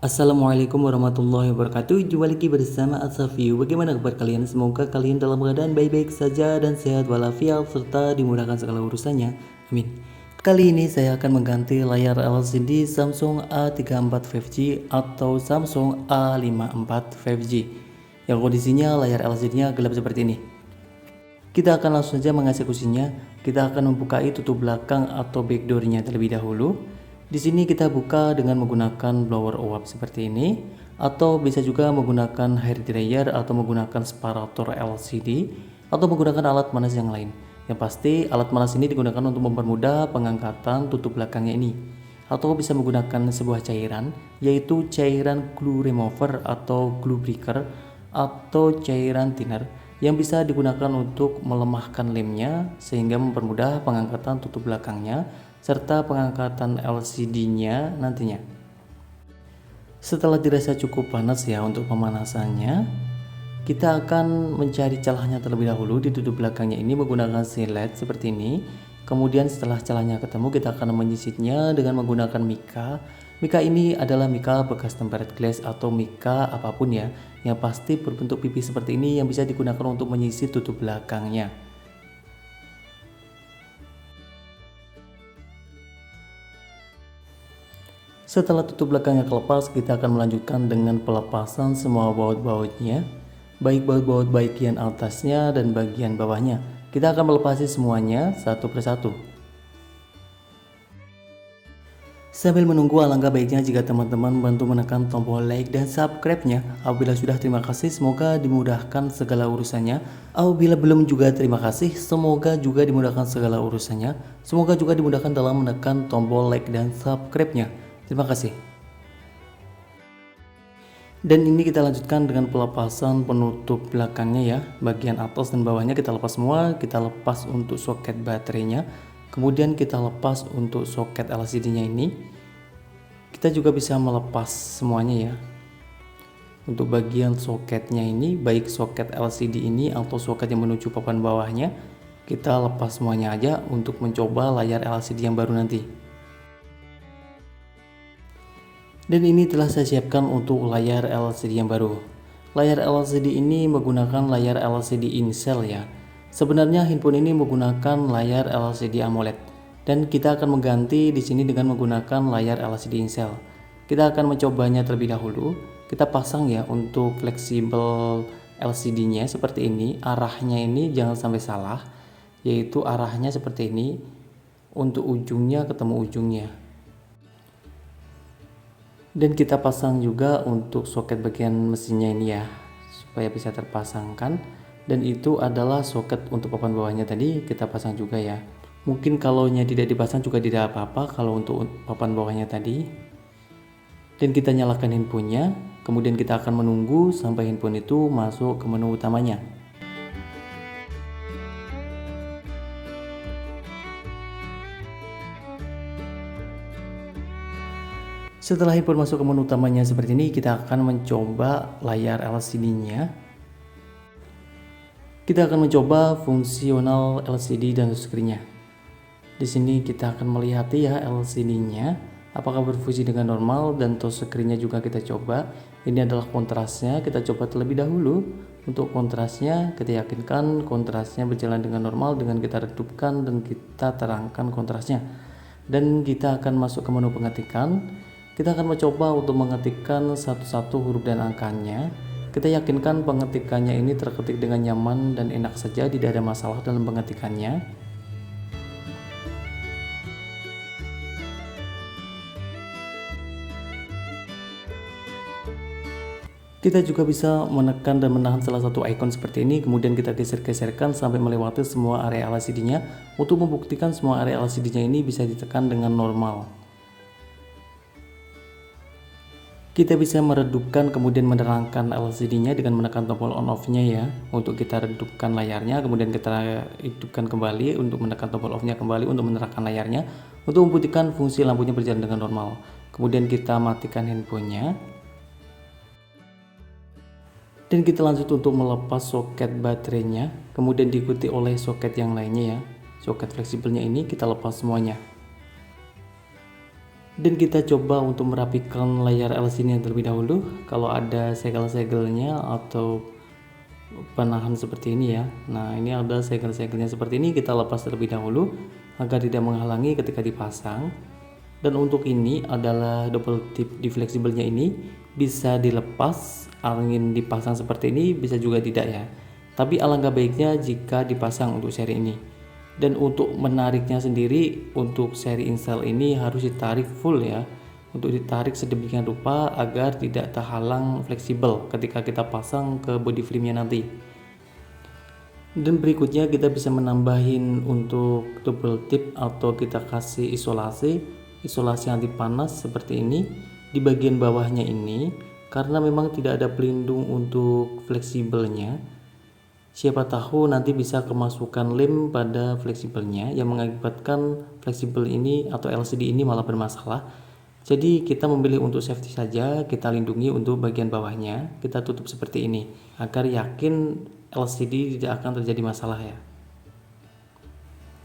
Assalamualaikum warahmatullahi wabarakatuh. Jumpa lagi bersama Asafiu. Bagaimana kabar kalian? Semoga kalian dalam keadaan baik-baik saja dan sehat walafiat serta dimudahkan segala urusannya. Amin. Kali ini saya akan mengganti layar LCD Samsung A34 5G atau Samsung A54 5G yang kondisinya layar LCD-nya gelap seperti ini. Kita akan langsung saja mengeksekusinya. Kita akan membukai tutup belakang atau backdoor-nya terlebih dahulu. Di sini kita buka dengan menggunakan blower uap seperti ini, atau bisa juga menggunakan hair dryer atau menggunakan separator LCD atau menggunakan alat panas yang lain. Yang pasti alat panas ini digunakan untuk mempermudah pengangkatan tutup belakangnya ini. Atau bisa menggunakan sebuah cairan, yaitu cairan glue remover atau glue breaker atau cairan thinner yang bisa digunakan untuk melemahkan lemnya sehingga mempermudah pengangkatan tutup belakangnya serta pengangkatan LCD-nya nantinya. Setelah dirasa cukup panas ya untuk pemanasannya, kita akan mencari celahnya terlebih dahulu di tutup belakangnya ini menggunakan silet seperti ini. Kemudian setelah celahnya ketemu, kita akan menyisitnya dengan menggunakan mika. Mika ini adalah mika bekas tempered glass atau mika apapun ya, yang pasti berbentuk pipih seperti ini yang bisa digunakan untuk menyisit tutup belakangnya. Setelah tutup belakangnya kelepas, kita akan melanjutkan dengan pelepasan semua baut-bautnya, baik baut-baut bagian atasnya dan bagian bawahnya. Kita akan melepasi semuanya satu persatu. Sambil menunggu, alangkah baiknya jika teman-teman bantu menekan tombol like dan subscribe-nya. Apabila sudah, terima kasih, semoga dimudahkan segala urusannya. Apabila belum juga, terima kasih, semoga juga dimudahkan segala urusannya. Semoga juga dimudahkan dalam menekan tombol like dan subscribe-nya. Terima kasih. Dan ini kita lanjutkan dengan pelepasan penutup belakangnya ya. Bagian atas dan bawahnya kita lepas semua. Kita lepas untuk soket baterainya. Kemudian kita lepas untuk soket LCD-nya ini. Kita juga bisa melepas semuanya ya. Untuk bagian soketnya ini, baik soket LCD ini atau soket yang menuju papan bawahnya, kita lepas semuanya aja untuk mencoba layar LCD yang baru nanti. Dan ini telah saya siapkan untuk layar LCD yang baru. Layar LCD ini menggunakan layar LCD in-cell ya. Sebenarnya handphone ini menggunakan layar LCD AMOLED dan kita akan mengganti di sini dengan menggunakan layar LCD in-cell. Kita akan mencobanya terlebih dahulu. Kita pasang ya untuk fleksibel LCD-nya seperti ini. Arahnya ini jangan sampai salah, yaitu arahnya seperti ini. Untuk ujungnya ketemu ujungnya. Dan kita pasang juga untuk soket bagian mesinnya ini ya, supaya bisa terpasangkan. Dan itu adalah soket untuk papan bawahnya tadi kita pasang juga ya. Mungkin kalau tidak dipasang juga tidak apa-apa kalau untuk papan bawahnya tadi. Dan kita nyalakan handphonenya, kemudian kita akan menunggu sampai handphone itu masuk ke menu utamanya. Setelah handphone masuk ke menu utamanya seperti ini, kita akan mencoba layar LCD-nya. Kita akan mencoba fungsional LCD dan touchscreen-nya. Di sini kita akan melihat ya LCD-nya apakah berfungsi dengan normal, dan touchscreen-nya juga kita coba. Ini adalah kontrasnya, kita coba terlebih dahulu. Untuk kontrasnya, kita yakinkan kontrasnya berjalan dengan normal dengan kita redupkan dan kita terangkan kontrasnya. Dan kita akan masuk ke menu pengetikan. Kita akan mencoba untuk mengetikkan satu-satu huruf dan angkanya. Kita yakinkan pengetikannya ini terketik dengan nyaman dan enak saja, tidak ada masalah dalam pengetikannya. Kita juga bisa menekan dan menahan salah satu icon seperti ini, kemudian kita geser-geserkan sampai melewati semua area LCD-nya untuk membuktikan semua area LCD-nya ini bisa ditekan dengan normal. Kita bisa meredupkan kemudian menerangkan LCD-nya dengan menekan tombol on off-nya ya. Untuk kita redupkan layarnya, kemudian kita hidupkan kembali untuk menekan tombol off-nya kembali untuk menerangkan layarnya, untuk membuktikan fungsi lampunya berjalan dengan normal. Kemudian kita matikan handphonenya. Dan kita lanjut untuk melepas soket baterainya, kemudian diikuti oleh soket yang lainnya ya. Soket fleksibelnya ini kita lepas semuanya. Dan kita coba untuk merapikan layar LCD-nya terlebih dahulu. Kalau ada segel-segelnya atau penahan seperti ini ya. Nah, ini ada segel-segelnya seperti ini, kita lepas terlebih dahulu agar tidak menghalangi ketika dipasang. Dan untuk ini adalah double tip di fleksibelnya, ini bisa dilepas, angin dipasang seperti ini, bisa juga tidak ya. Tapi alangkah baiknya jika dipasang untuk seri ini. Dan untuk menariknya sendiri, untuk seri install ini harus ditarik full ya, untuk ditarik sedemikian rupa agar tidak terhalang fleksibel ketika kita pasang ke body frame-nya nanti. Dan berikutnya kita bisa menambahin untuk double tip atau kita kasih isolasi anti panas seperti ini di bagian bawahnya ini, karena memang tidak ada pelindung untuk fleksibelnya. Siapa tahu nanti bisa kemasukan lem pada fleksibelnya yang mengakibatkan fleksibel ini atau LCD ini malah bermasalah. Jadi kita memilih untuk safety saja, kita lindungi untuk bagian bawahnya, kita tutup seperti ini agar yakin LCD tidak akan terjadi masalah ya.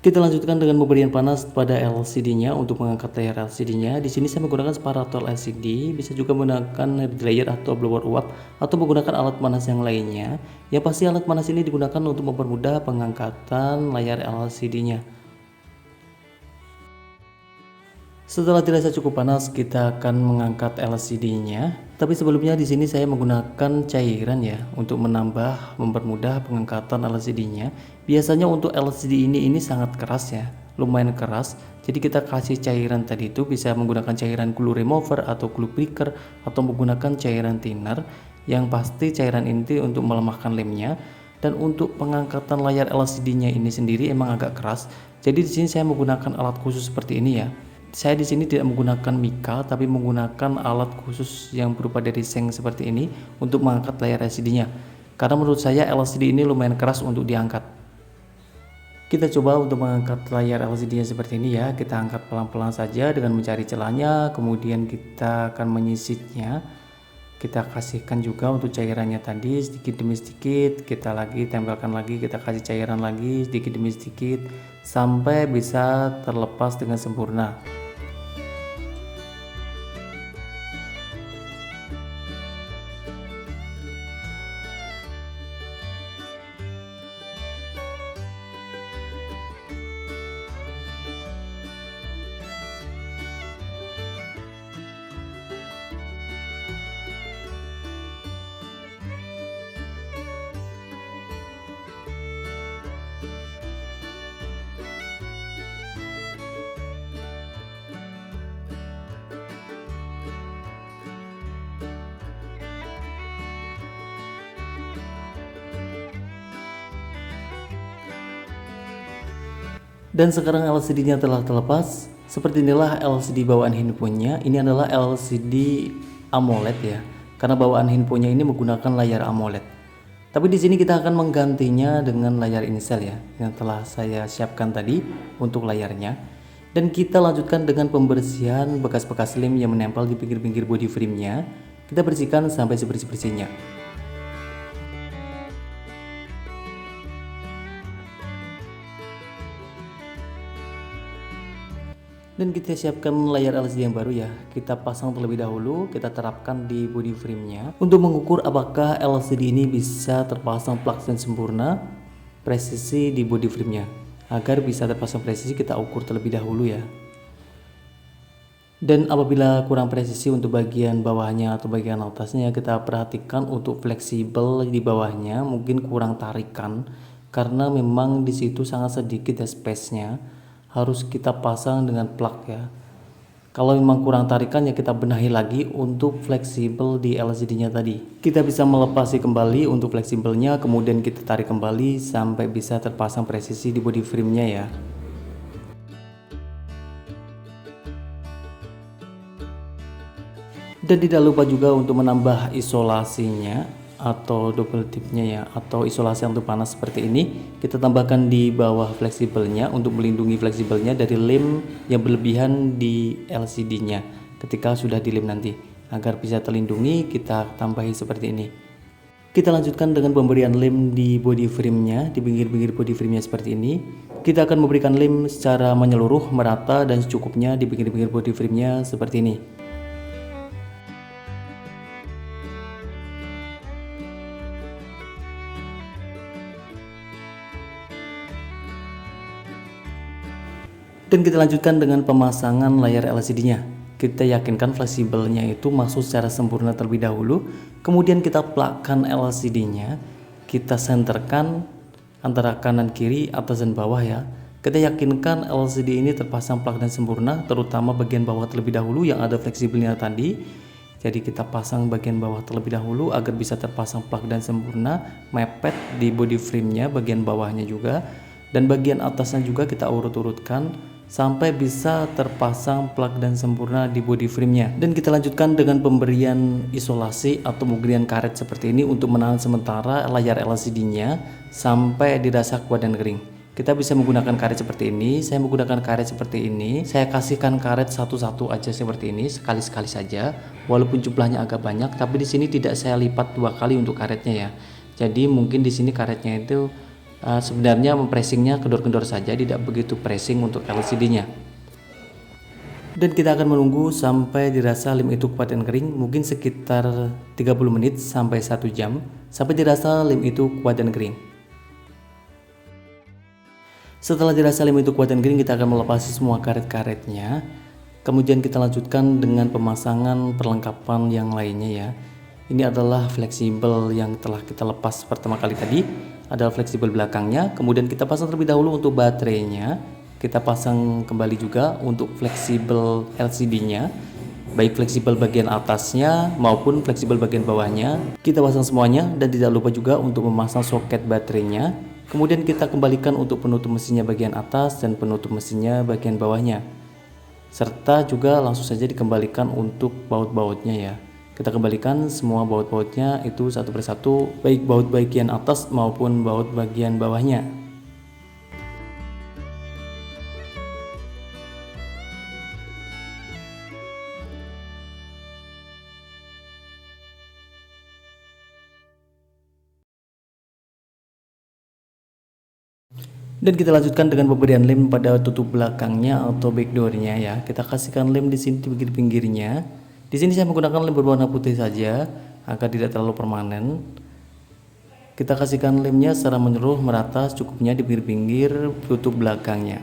Kita lanjutkan dengan pemberian panas pada LCD-nya. Untuk mengangkat layar LCD-nya, di sini saya menggunakan separator LCD, bisa juga menggunakan dryer atau blower uap atau menggunakan alat panas yang lainnya. Yang pasti alat panas ini digunakan untuk mempermudah pengangkatan layar LCD-nya. Setelah dirasa cukup panas, kita akan mengangkat LCD-nya. Tapi sebelumnya di sini saya menggunakan cairan ya untuk mempermudah pengangkatan LCD-nya. Biasanya untuk LCD ini sangat keras ya, lumayan keras. Jadi kita kasih cairan tadi itu bisa menggunakan cairan glue remover atau glue breaker atau menggunakan cairan thinner. Yang pasti cairan ini untuk melemahkan lemnya. Dan untuk pengangkatan layar LCD-nya ini sendiri emang agak keras. Jadi di sini saya menggunakan alat khusus seperti ini ya. Saya di sini tidak menggunakan mika, tapi menggunakan alat khusus yang berupa dari seng seperti ini untuk mengangkat layar LCD-nya. Karena menurut saya LCD ini lumayan keras untuk diangkat. Kita coba untuk mengangkat layar LCD-nya seperti ini ya. Kita angkat pelan-pelan saja dengan mencari celahnya, kemudian kita akan menyisitnya. Kita kasihkan juga untuk cairannya tadi sedikit demi sedikit, kita lagi tempelkan lagi, kita kasih cairan lagi sedikit demi sedikit sampai bisa terlepas dengan sempurna. Dan sekarang LCD-nya telah terlepas. Seperti inilah LCD bawaan handphonenya. Ini adalah LCD AMOLED ya, karena bawaan handphonenya ini menggunakan layar AMOLED. Tapi di sini kita akan menggantinya dengan layar Incel ya, yang telah saya siapkan tadi untuk layarnya. Dan kita lanjutkan dengan pembersihan bekas-bekas lem yang menempel di pinggir-pinggir body frame-nya. Kita bersihkan sampai sebersih-bersihnya. Dan kita siapkan layar LCD yang baru ya. Kita pasang terlebih dahulu, kita terapkan di body frame-nya untuk mengukur apakah LCD ini bisa terpasang plug dan sempurna presisi di body frame-nya. Agar bisa terpasang presisi, kita ukur terlebih dahulu ya. Dan apabila kurang presisi untuk bagian bawahnya atau bagian atasnya, kita perhatikan untuk fleksibel di bawahnya mungkin kurang tarikan, karena memang di situ sangat sedikit ya space-nya. Harus kita pasang dengan plug ya. Kalau memang kurang tarikan ya kita benahi lagi untuk fleksibel di LCD-nya tadi. Kita bisa melepasi kembali untuk fleksibelnya, kemudian kita tarik kembali sampai bisa terpasang presisi di body frame-nya ya. Dan tidak lupa juga untuk menambah isolasinya atau double tipnya ya, atau isolasi anti panas seperti ini. Kita tambahkan di bawah fleksibelnya untuk melindungi fleksibelnya dari lem yang berlebihan di LCD-nya ketika sudah dilem nanti. Agar bisa terlindungi, kita tambahi seperti ini. Kita lanjutkan dengan pemberian lem di body frame-nya, di pinggir-pinggir body frame-nya seperti ini. Kita akan memberikan lem secara menyeluruh, merata dan secukupnya di pinggir-pinggir body frame-nya seperti ini. Dan kita lanjutkan dengan pemasangan layar LCD-nya. Kita yakinkan fleksibelnya itu masuk secara sempurna terlebih dahulu. Kemudian kita plakkan LCD-nya. Kita senterkan antara kanan kiri, atas dan bawah ya. Kita yakinkan LCD ini terpasang plak dan sempurna, terutama bagian bawah terlebih dahulu yang ada fleksibelnya tadi. Jadi kita pasang bagian bawah terlebih dahulu agar bisa terpasang plak dan sempurna, mepet di body frame-nya, bagian bawahnya juga. Dan bagian atasnya juga kita urut-urutkan sampai bisa terpasang plak dan sempurna di body frame-nya. Dan kita lanjutkan dengan pemberian isolasi atau pemberian karet seperti ini untuk menahan sementara layar LCD-nya sampai dirasa kuat dan kering. Kita bisa menggunakan karet seperti ini. Saya menggunakan karet seperti ini. Saya kasihkan karet satu-satu aja seperti ini, sekali-sekali saja. Walaupun jumlahnya agak banyak, tapi di sini tidak saya lipat 2 kali untuk karetnya ya. Jadi mungkin di sini karetnya itu sebenarnya mempressingnya kendor-kendor saja, tidak begitu pressing untuk LCD-nya. Dan kita akan menunggu sampai dirasa lem itu kuat dan kering, mungkin sekitar 30 menit sampai 1 jam, sampai dirasa lem itu kuat dan kering. Setelah dirasa lem itu kuat dan kering, kita akan melepasi semua karet-karetnya. Kemudian kita lanjutkan dengan pemasangan perlengkapan yang lainnya ya. Ini adalah fleksibel yang telah kita lepas pertama kali tadi. Adalah fleksibel belakangnya, kemudian kita pasang terlebih dahulu untuk baterainya. Kita pasang kembali juga untuk fleksibel LCD-nya, baik fleksibel bagian atasnya maupun fleksibel bagian bawahnya. Kita pasang semuanya dan tidak lupa juga untuk memasang soket baterainya. Kemudian kita kembalikan untuk penutup mesinnya bagian atas dan penutup mesinnya bagian bawahnya. Serta juga langsung saja dikembalikan untuk baut-bautnya ya. Kita kembalikan semua baut-bautnya itu satu persatu, baik baut bagian atas maupun baut bagian bawahnya. Dan kita lanjutkan dengan pemberian lem pada tutup belakangnya atau backdoornya ya. Kita kasihkan lem di sini di pinggir-pinggirnya. Di sini saya menggunakan lem berwarna putih saja agar tidak terlalu permanen. Kita kasihkan lemnya secara menyeluruh merata secukupnya di pinggir-pinggir tutup belakangnya.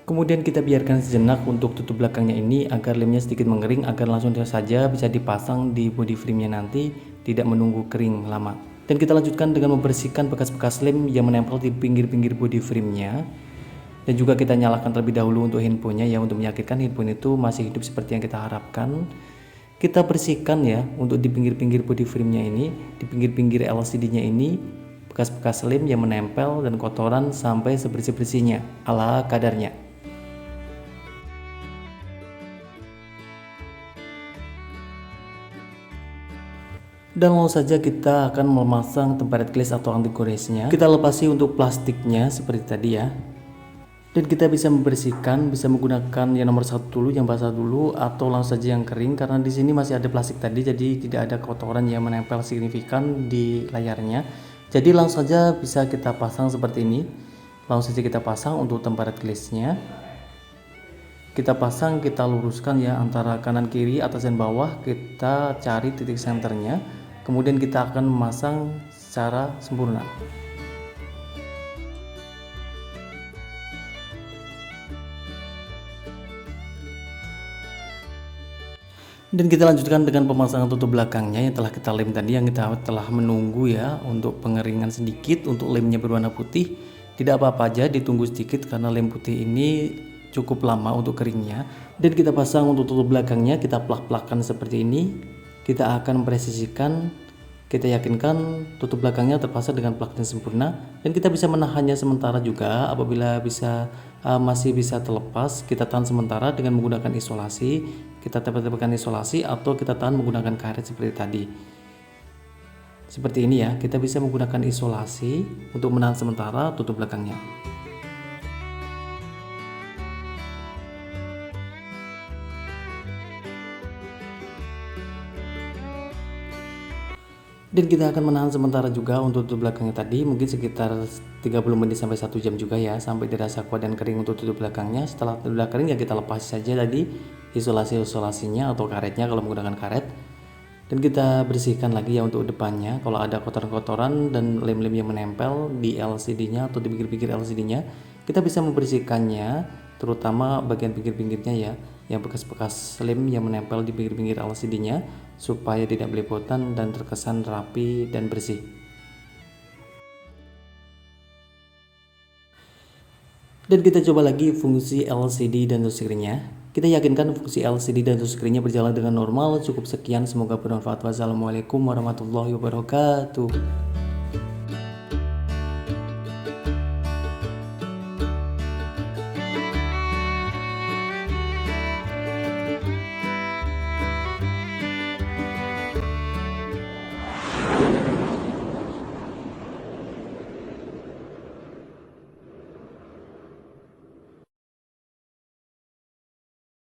Kemudian kita biarkan sejenak untuk tutup belakangnya ini agar lemnya sedikit mengering, agar langsung saja bisa dipasang di body frame-nya nanti, tidak menunggu kering lama. Dan kita lanjutkan dengan membersihkan bekas-bekas lem yang menempel di pinggir-pinggir body frame-nya. Dan juga kita nyalakan terlebih dahulu untuk handphonenya ya, untuk meyakinkan handphone itu masih hidup seperti yang kita harapkan. Kita bersihkan ya untuk di pinggir-pinggir body frame-nya ini, di pinggir-pinggir LCD-nya ini, bekas-bekas lem yang menempel dan kotoran sampai sebersih-bersihnya ala kadarnya. Dan langsung saja kita akan memasang tempered glass atau anti goresnya. Kita lepasi untuk plastiknya seperti tadi ya. Dan kita bisa membersihkan, bisa menggunakan yang nomor 1 dulu, yang basah dulu, atau langsung saja yang kering, karena di sini masih ada plastik tadi, jadi tidak ada kotoran yang menempel signifikan di layarnya. Jadi langsung saja bisa kita pasang seperti ini. Langsung saja kita pasang untuk tempered glassnya. Kita pasang, kita luruskan ya antara kanan kiri, atas dan bawah. Kita cari titik senternya, kemudian kita akan memasang secara sempurna. Dan kita lanjutkan dengan pemasangan tutup belakangnya yang telah kita lem tadi, yang kita telah menunggu ya untuk pengeringan sedikit. Untuk lemnya berwarna putih, tidak apa-apa aja ditunggu sedikit karena lem putih ini cukup lama untuk keringnya. Dan kita pasang untuk tutup belakangnya, kita plak-plakkan seperti ini. Kita akan presisikan, kita yakinkan tutup belakangnya terpasang dengan plak dan sempurna. Dan kita bisa menahannya sementara juga. Apabila masih bisa terlepas, kita tahan sementara dengan menggunakan isolasi. Kita tekan isolasi atau kita tahan menggunakan karet seperti tadi. Seperti ini ya, kita bisa menggunakan isolasi untuk menahan sementara tutup belakangnya. Dan Dan kita akan menahan sementara juga untuk tutup belakangnya tadi, mungkin sekitar 30 menit sampai 1 jam juga ya, sampai dirasa kuat dan kering untuk tutup belakangnya. Setelah sudah kering ya kita lepas saja tadi isolasinya atau karetnya kalau menggunakan karet. Dan kita bersihkan lagi ya untuk depannya, kalau ada kotoran-kotoran dan lem-lem yang menempel di LCD-nya atau di pinggir-pinggir LCD-nya, kita bisa membersihkannya, terutama bagian pinggir-pinggirnya ya, yang bekas-bekas lem yang menempel di pinggir-pinggir LCD-nya, supaya tidak belepotan dan terkesan rapi dan bersih. Dan kita coba lagi fungsi LCD dan touchscreen-nya. Kita yakinkan fungsi LCD dan touchscreen-nya berjalan dengan normal. Cukup sekian, semoga bermanfaat. Wassalamualaikum warahmatullahi wabarakatuh.